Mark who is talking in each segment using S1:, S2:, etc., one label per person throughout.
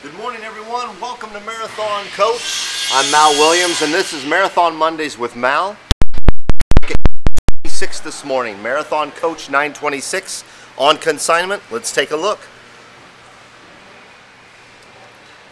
S1: Good morning, everyone. Welcome to Marathon Coach. I'm Mal Williams, and this is Marathon Mondays with Mal. 6 this morning, Marathon Coach 926 on consignment. Let's take a look.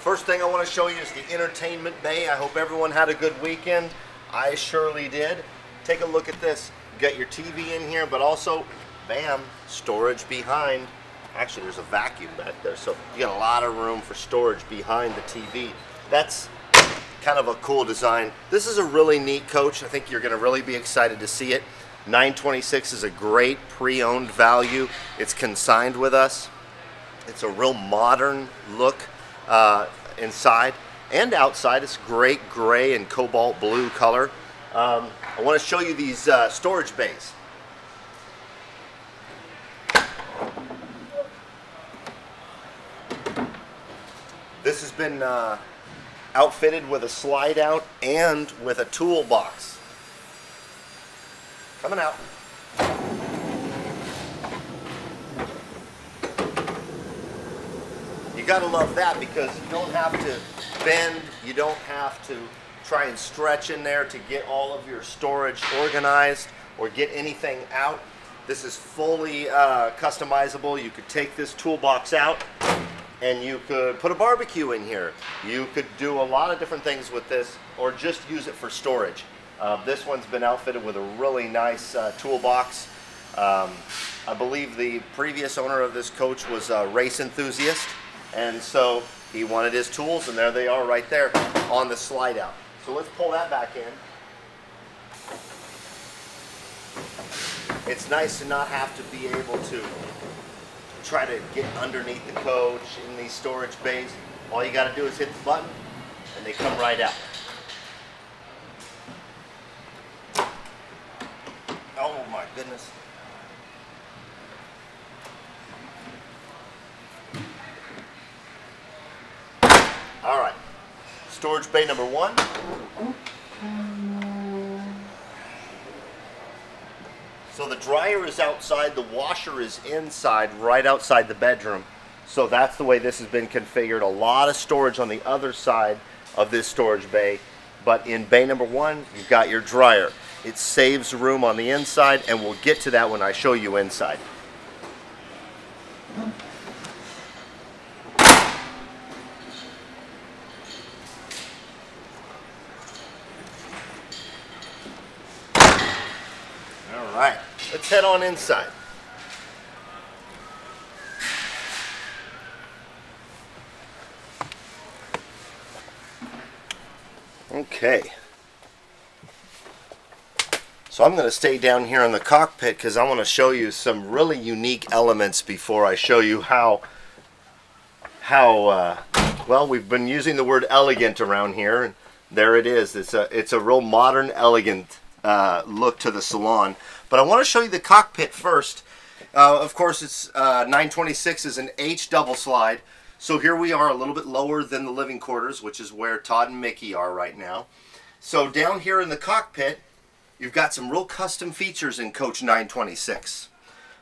S1: First thing I want to show you is the entertainment bay. I hope everyone had a good weekend. I surely did. Take a look at this. You got your TV in here, but also, bam, storage behind. Actually, there's a vacuum back there, so you got a lot of room for storage behind the TV. That's kind of a cool design. This is a really neat coach. I think you're going to really be excited to see it. 926 is a great pre-owned value. It's consigned with us. It's a real modern look inside and outside. It's great gray and cobalt blue color. I want to show you these storage bays. This has been outfitted with a slide out and with a toolbox. Coming out. You gotta love that because you don't have to bend, you don't have to try and stretch in there to get all of your storage organized or get anything out. This is fully customizable. You could take this toolbox out and you could put a barbecue in here. You could do a lot of different things with this or just use it for storage. This one's been outfitted with a really nice toolbox. I believe the previous owner of this coach was a race enthusiast, and so he wanted his tools, and there they are right there on the slide out. So let's pull that back in. It's nice to not have to be able to try to get underneath the coach in these storage bays. All you got to do is hit the button and they come right out. Oh my goodness. All right, storage bay number 1. So the dryer is outside, the washer is inside, right outside the bedroom. So that's the way this has been configured. A lot of storage on the other side of this storage bay. But in bay number 1, you've got your dryer. It saves room on the inside, and we'll get to that when I show you inside. Alright, let's head on inside. Okay. So I'm going to stay down here in the cockpit because I want to show you some really unique elements before I show you how well, we've been using the word elegant around here, and there it is. It's a real modern, elegant look to the salon. But I want to show you the cockpit first. Of course, it's 926 is an H double slide. So here we are a little bit lower than the living quarters, which is where Todd and Mickey are right now. So down here in the cockpit, you've got some real custom features in Coach 926.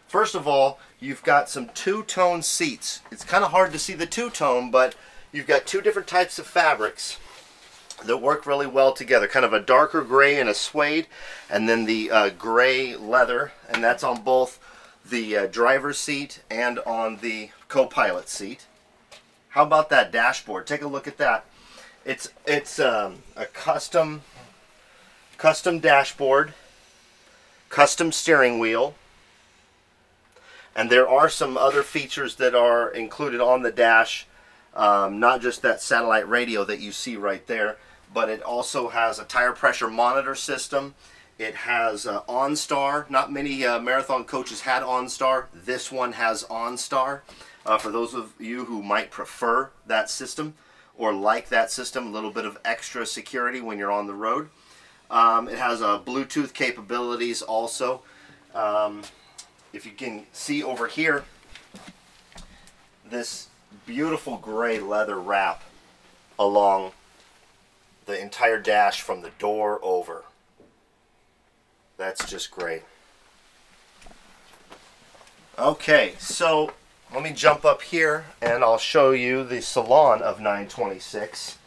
S1: First of all, you've got some two-tone seats. It's kind of hard to see the two-tone, but you've got two different types of fabrics that work really well together. Kind of a darker gray and a suede, and then the gray leather, and that's on both the driver's seat and on the co-pilot seat. How about that dashboard? Take a look at that. It's a custom dashboard, custom steering wheel, and there are some other features that are included on the dash. Not just that satellite radio that you see right there, but it also has a tire pressure monitor system. It has OnStar. Not many marathon coaches had OnStar. This one has OnStar. For those of you who might prefer that system or like that system, a little bit of extra security when you're on the road. It has Bluetooth capabilities also. If you can see over here, this beautiful gray leather wrap along the entire dash from the door over. That's just great. Okay, so let me jump up here and I'll show you the salon of 926.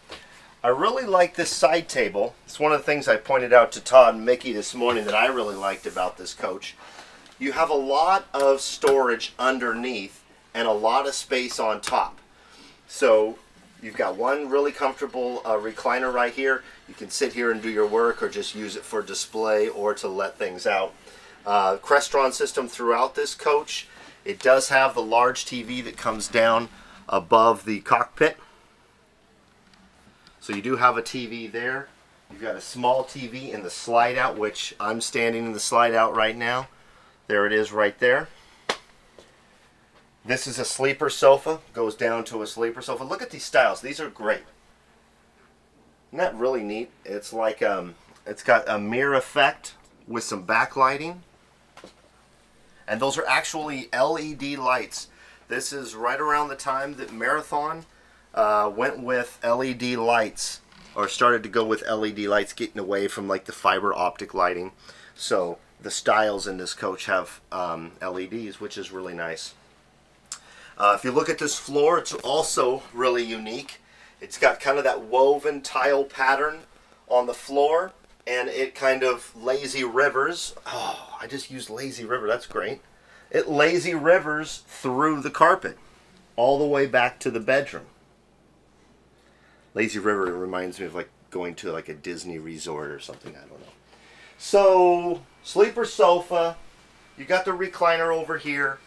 S1: I really like this side table. It's one of the things I pointed out to Todd and Mickey this morning that I really liked about this coach. You have a lot of storage underneath and a lot of space on top. So you've got one really comfortable recliner right here. You can sit here and do your work or just use it for display or to let things out. Crestron system throughout this coach. It does have the large TV that comes down above the cockpit. So you do have a TV there. You've got a small TV in the slide out, which I'm standing in the slide out right now. There it is right there. This is a sleeper sofa. Goes down to a sleeper sofa. Look at these styles. These are great. Isn't that really neat? It's like it's got a mirror effect with some backlighting. And those are actually LED lights. This is right around the time that Marathon went with LED lights, or started to go with LED lights, getting away from like the fiber optic lighting. So the styles in this coach have LEDs, which is really nice. If you look at this floor, it's also really unique. It's got kind of that woven tile pattern on the floor, and it kind of lazy rivers. Oh, I just used lazy river. That's great. It lazy rivers through the carpet all the way back to the bedroom. Lazy river reminds me of like going to like a Disney resort or something. I don't know. So sleeper sofa. You got the recliner over here.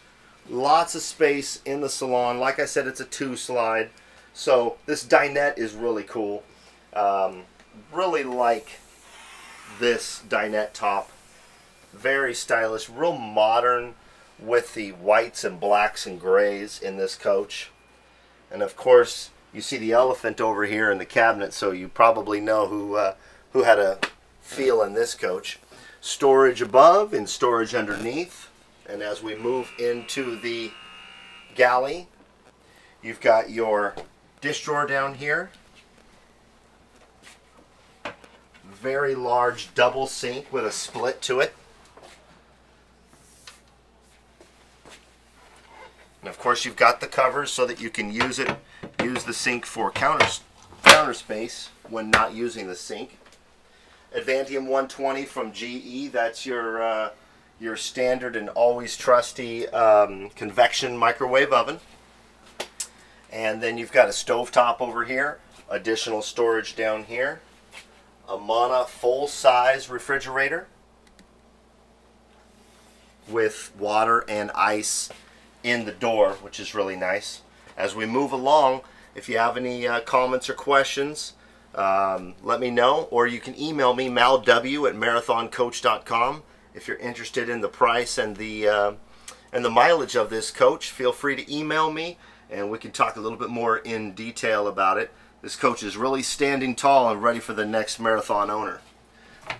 S1: Lots of space in the salon. Like I said, it's a 2-slide. So this dinette is really cool. Really like this dinette top. Very stylish, real modern with the whites and blacks and grays in this coach. And of course, you see the elephant over here in the cabinet, so you probably know who had a feel in this coach. Storage above and storage underneath. And as we move into the galley, you've got your dish drawer down here. Very large double sink with a split to it. And of course you've got the covers so that you can use the sink for counter space when not using the sink. Advantium 120 from GE, that's your standard and always trusty convection microwave oven. And then you've got a stovetop over here, additional storage down here, a Mana full-size refrigerator with water and ice in the door, which is really nice. As we move along, if you have any comments or questions, let me know, or you can email me, malw@marathoncoach.com. If you're interested in the price and the mileage of this coach, feel free to email me and we can talk a little bit more in detail about it. This coach is really standing tall and ready for the next Marathon owner.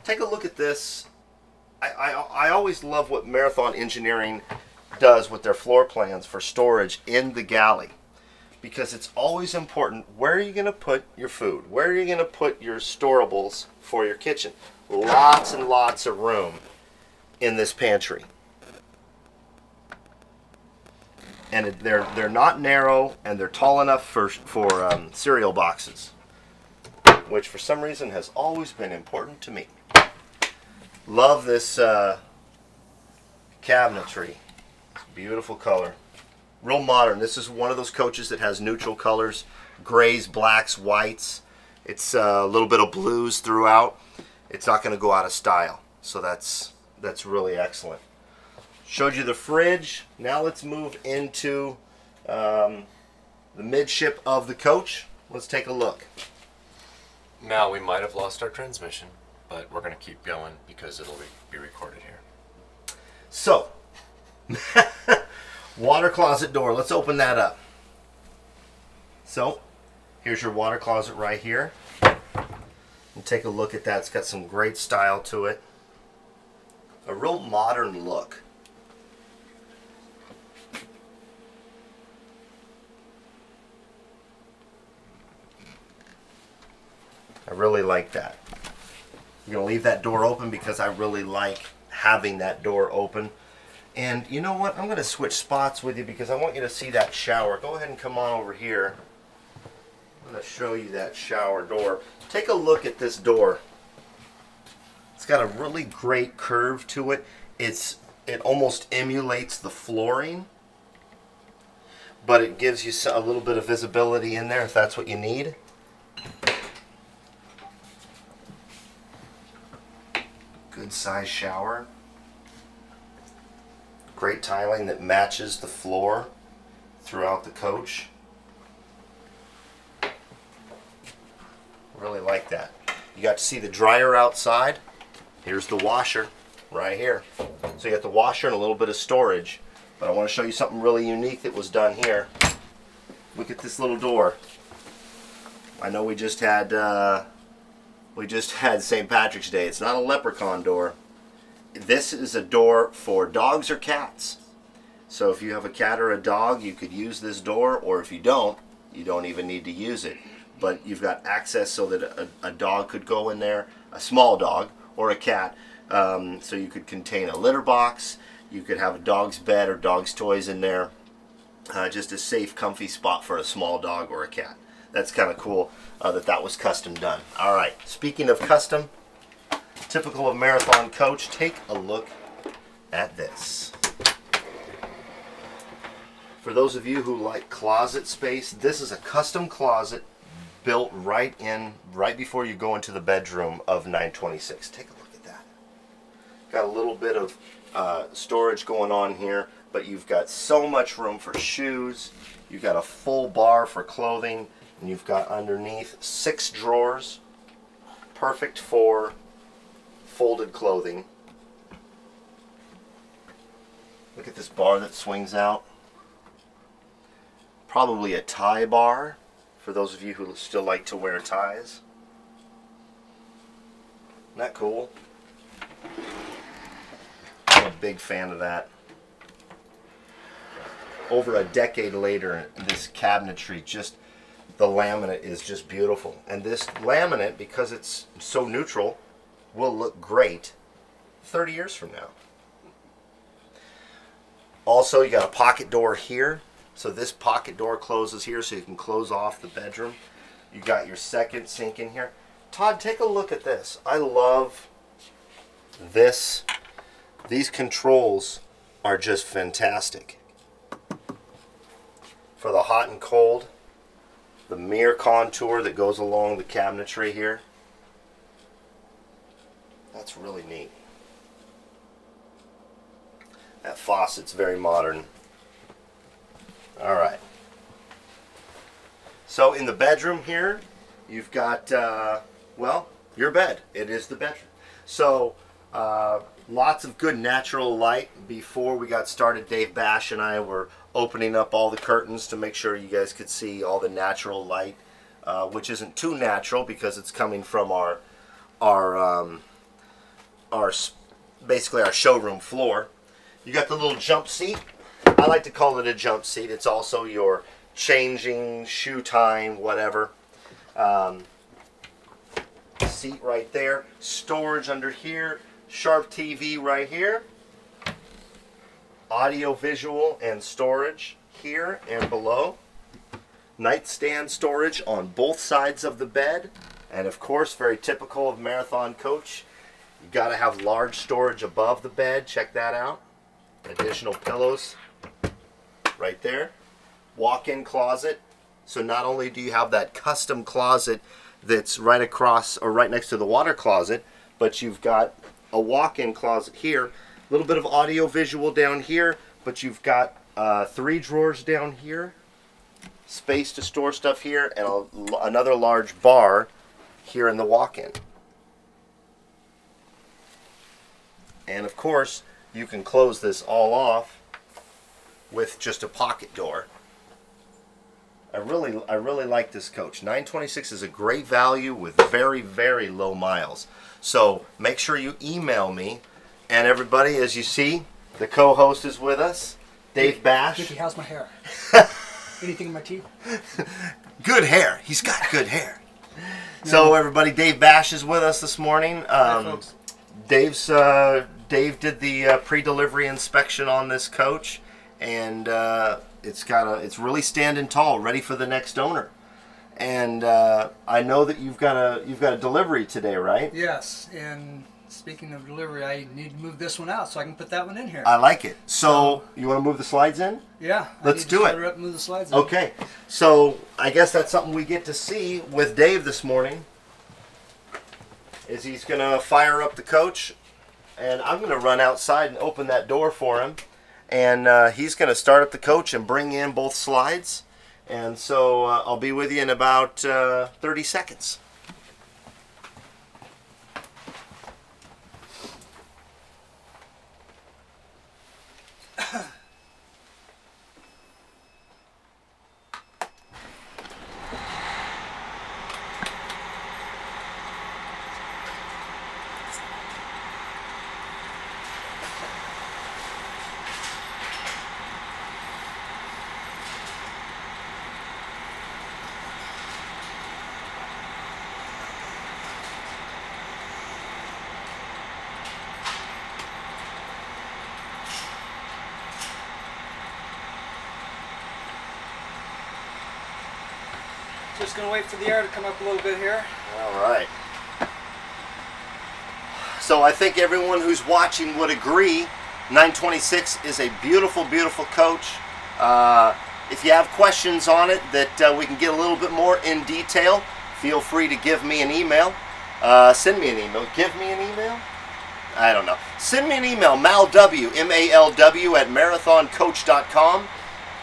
S1: Take a look at this. I always love what Marathon Engineering does with their floor plans for storage in the galley, because it's always important, where are you going to put your food? Where are you going to put your storables for your kitchen? Lots and lots of room in this pantry. And they're not narrow, and they're tall enough for cereal boxes, which for some reason has always been important to me. Love this cabinetry. Beautiful color. Real modern. This is one of those coaches that has neutral colors, grays, blacks, whites. It's a little bit of blues throughout. It's not going to go out of style. So that's really excellent. Showed you the fridge. Now let's move into the midship of the coach. Let's take a look.
S2: Mal, we might have lost our transmission, but we're going to keep going because it'll be recorded here.
S1: So, water closet door. Let's open that up. So, here's your water closet right here. And take a look at that. It's got some great style to it. A real modern look. I really like that. I'm going to leave that door open because I really like having that door open. And you know what? I'm going to switch spots with you because I want you to see that shower. Go ahead and come on over here. I'm going to show you that shower door. Take a look at this door. It's got a really great curve to it. It almost emulates the flooring, but it gives you a little bit of visibility in there if that's what you need. Good size shower. Great tiling that matches the floor throughout the coach. Really like that. You got to see the dryer outside. Here's the washer right here. So you got the washer and a little bit of storage. But I want to show you something really unique that was done here. Look at this little door. I know we just had St. Patrick's Day. It's not a leprechaun door. This is a door for dogs or cats. So if you have a cat or a dog, you could use this door, or if you don't even need to use it. But you've got access so that a dog could go in there, a small dog or a cat. So you could contain a litter box. You could have a dog's bed or dog's toys in there. Just a safe, comfy spot for a small dog or a cat. That's kind of cool that was custom done. All right, speaking of custom, typical of Marathon Coach, take a look at this. For those of you who like closet space, this is a custom closet built right before you go into the bedroom of 926. Take a look at that. Got a little bit of storage going on here, but you've got so much room for shoes. You've got a full bar for clothing, and you've got underneath 6 drawers, perfect for folded clothing. Look at this bar that swings out. Probably a tie bar for those of you who still like to wear ties. Isn't that cool? I'm a big fan of that. Over a decade later, this cabinetry, the laminate is just beautiful. And this laminate, because it's so neutral, will look great 30 years from now. Also, you got a pocket door here. So this pocket door closes here so you can close off the bedroom. You got your second sink in here. Todd, take a look at this. I love this. These controls are just fantastic. For the hot and cold, the mirror contour that goes along the cabinetry here. That's really neat. That faucet's very modern. Alright. So in the bedroom here, you've got, well, your bed. It is the bedroom. So lots of good natural light. Before we got started, Dave Bash and I were opening up all the curtains to make sure you guys could see all the natural light, which isn't too natural because it's coming from basically our showroom floor. You got the little jump seat. I like to call it a jump seat. It's also your changing, shoe time, whatever. Seat right there. Storage under here. Sharp TV right here. Audio, visual, and storage here and below. Nightstand storage on both sides of the bed. And of course, very typical of Marathon Coach, you got to have large storage above the bed. Check that out. Additional pillows right there. Walk-in closet. So not only do you have that custom closet that's right across or right next to the water closet, but you've got a walk-in closet here. A little bit of audio visual down here, but you've got 3 drawers down here, space to store stuff here, and another large bar here in the walk-in. And of course, you can close this all off with just a pocket door. I really like this coach. 926 is a great value with very, very low miles. So make sure you email me. And everybody, as you see, the co-host is with us, Dave Bash.
S3: Dickie, how's my hair? Anything in my teeth?
S1: Good hair. He's got good hair. So everybody, Dave Bash is with us this morning.
S3: Hi, folks.
S1: Dave's Dave did the pre-delivery inspection on this coach, and it's really standing tall, ready for the next owner. And I know that you've got a delivery today, right?
S3: Yes, and speaking of delivery, I need to move this one out so I can put that one in here.
S1: I like it. So you want to move the slides in?
S3: Yeah.
S1: Let's do it.
S3: Up and move the slides in.
S1: Okay. So I guess that's something we get to see with Dave this morning. Is he's going to fire up the coach, and I'm going to run outside and open that door for him, and he's going to start up the coach and bring in both slides. And so I'll be with you in about 30 seconds.
S3: Just going to wait for the air to come up a little bit here.
S1: All right. So I think everyone who's watching would agree 926 is a beautiful, beautiful coach. If you have questions on it that we can get a little bit more in detail, feel free to give me an email. Send me an email. Give me an email? I don't know. Send me an email, malw, M-A-L-W, at marathoncoach.com.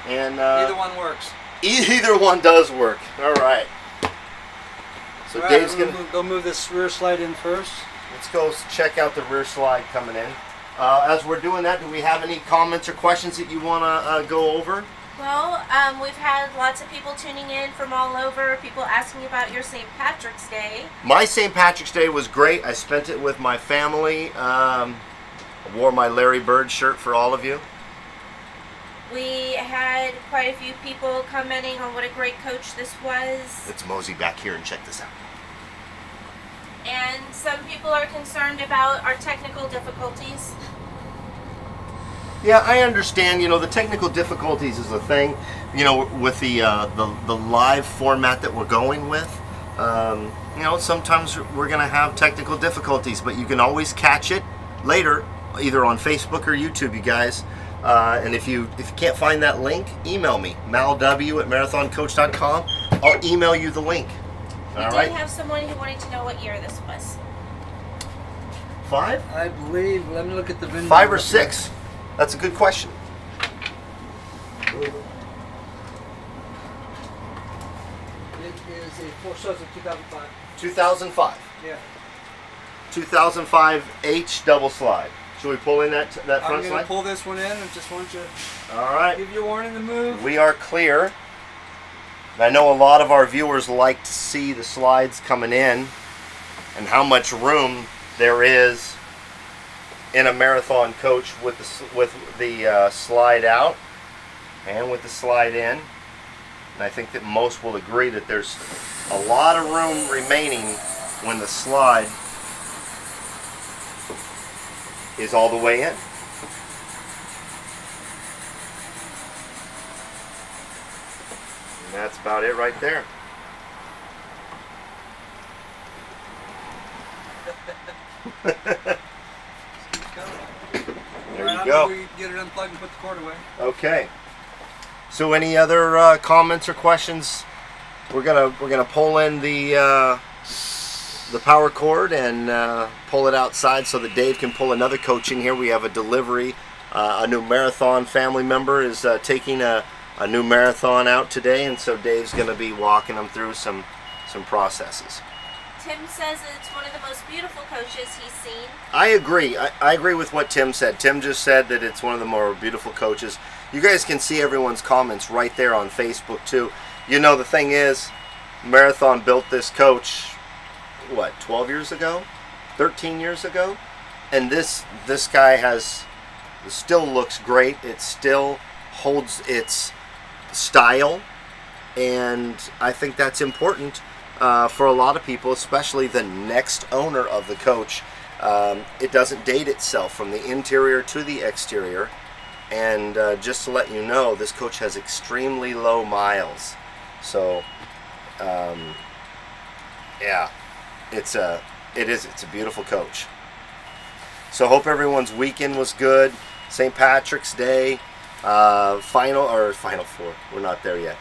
S1: And
S3: Either one works.
S1: Either one does work. All right. So
S3: All right,
S1: Dave's going to...
S3: Go move this rear slide in first.
S1: Let's go check out the rear slide coming in. As we're doing that, do we have any comments or questions that you want to go over?
S4: Well, we've had lots of people tuning in from all over, people asking about your St. Patrick's Day.
S1: My St. Patrick's Day was great. I spent it with my family. I wore my Larry Bird shirt for all of you.
S4: We had quite a few people commenting on what a great coach this was.
S1: Let's mosey back here and check this out.
S4: And some people are concerned about our technical difficulties.
S1: Yeah, I understand. You know, the technical difficulties is a thing. You know, with the live format that we're going with. You know, sometimes we're going to have technical difficulties, but you can always catch it later, either on Facebook or YouTube, you guys. And if you can't find that link, email me, malw at marathoncoach.com. I'll email you the link.
S4: We did have someone who wanted to know what year this was.
S1: 5?
S3: I believe, let me look at the VIN
S1: 5 or 6? That's a good question.
S3: It is so it's a 2005.
S1: 2005.
S3: Yeah.
S1: 2005 H double slide. Should we pull in that front
S3: I'm going to
S1: slide?
S3: pull this one in and just want you
S1: All right.
S3: give you a warning to move.
S1: We are clear. I know a lot of our viewers like to see the slides coming in and how much room there is in a Marathon Coach with the slide out and with the slide in. And I think that most will agree that there's a lot of room remaining when the slide is all the way in. And that's about it right there. There you go.
S3: We get it unplugged and put the cord away.
S1: Okay. So any other comments or questions? We're gonna pull in the power cord and pull it outside so that Dave can pull another coach in here. We have a delivery. A new Marathon family member is taking a new Marathon out today, and so Dave's going to be walking them through some processes.
S4: Tim says it's one of the most beautiful coaches he's seen.
S1: I agree. I agree with what Tim said. Tim just said that it's one of the more beautiful coaches. You guys can see everyone's comments right there on Facebook too. You know, the thing is, Marathon built this coach, what, 12 years ago? 13 years ago? And this guy still looks great. It still holds its style, and I think that's important for a lot of people, especially the next owner of the coach. It doesn't date itself from the interior to the exterior. And just to let you know, this coach has extremely low miles. So, yeah, it's a beautiful coach. So hope everyone's weekend was good. St. Patrick's Day, Final Four. We're not there yet.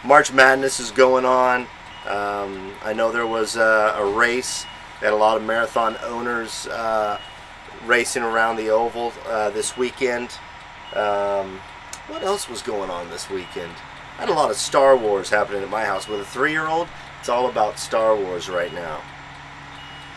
S1: March Madness is going on. I know there was a race. They had a lot of marathon owners racing around the oval this weekend. What else was going on this weekend? I had a lot of Star Wars happening at my house. With a 3-year-old, it's all about Star Wars right now.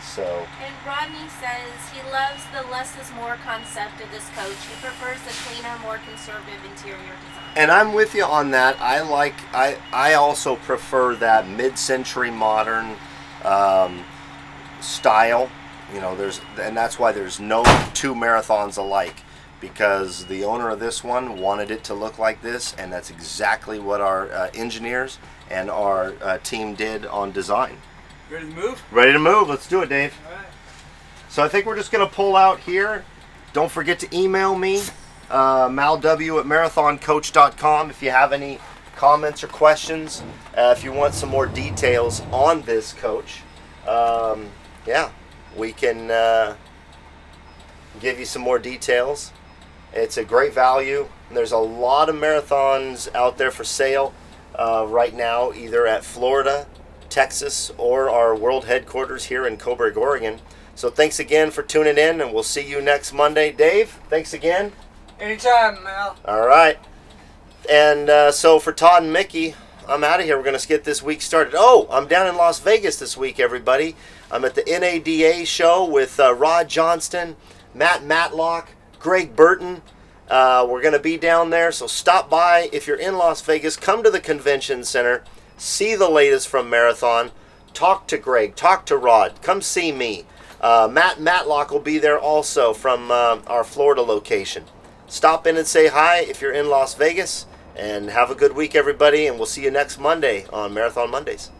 S1: So.
S4: And Rodney says he loves the less is more concept of this coach. He prefers the cleaner, more conservative interior design.
S1: And I'm with you on that. I also prefer that mid-century modern style. You know, and that's why there's no two marathons alike, because the owner of this one wanted it to look like this, and that's exactly what our engineers and our team did on design.
S3: Ready to move?
S1: Ready to move. Let's do it, Dave.
S3: All right.
S1: So I think we're just going to pull out here. Don't forget to email me, malw@marathoncoach.com, if you have any comments or questions. If you want some more details on this coach, yeah, we can give you some more details. It's a great value. There's a lot of marathons out there for sale right now, either at Florida, Texas, or our world headquarters here in Coburg, Oregon. So thanks again for tuning in, and we'll see you next Monday. Dave, thanks again.
S3: Anytime, Mal.
S1: All right. And so for Todd and Mickey, I'm out of here. We're going to get this week started. Oh, I'm down in Las Vegas this week, everybody. I'm at the NADA show with Rod Johnston, Matt Matlock, Greg Burton. We're going to be down there, so stop by. If you're in Las Vegas, come to the convention center. See the latest from Marathon. Talk to Greg. Talk to Rod. Come see me. Matt Matlock will be there also from our Florida location. Stop in and say hi if you're in Las Vegas. And have a good week, everybody. And we'll see you next Monday on Marathon Mondays.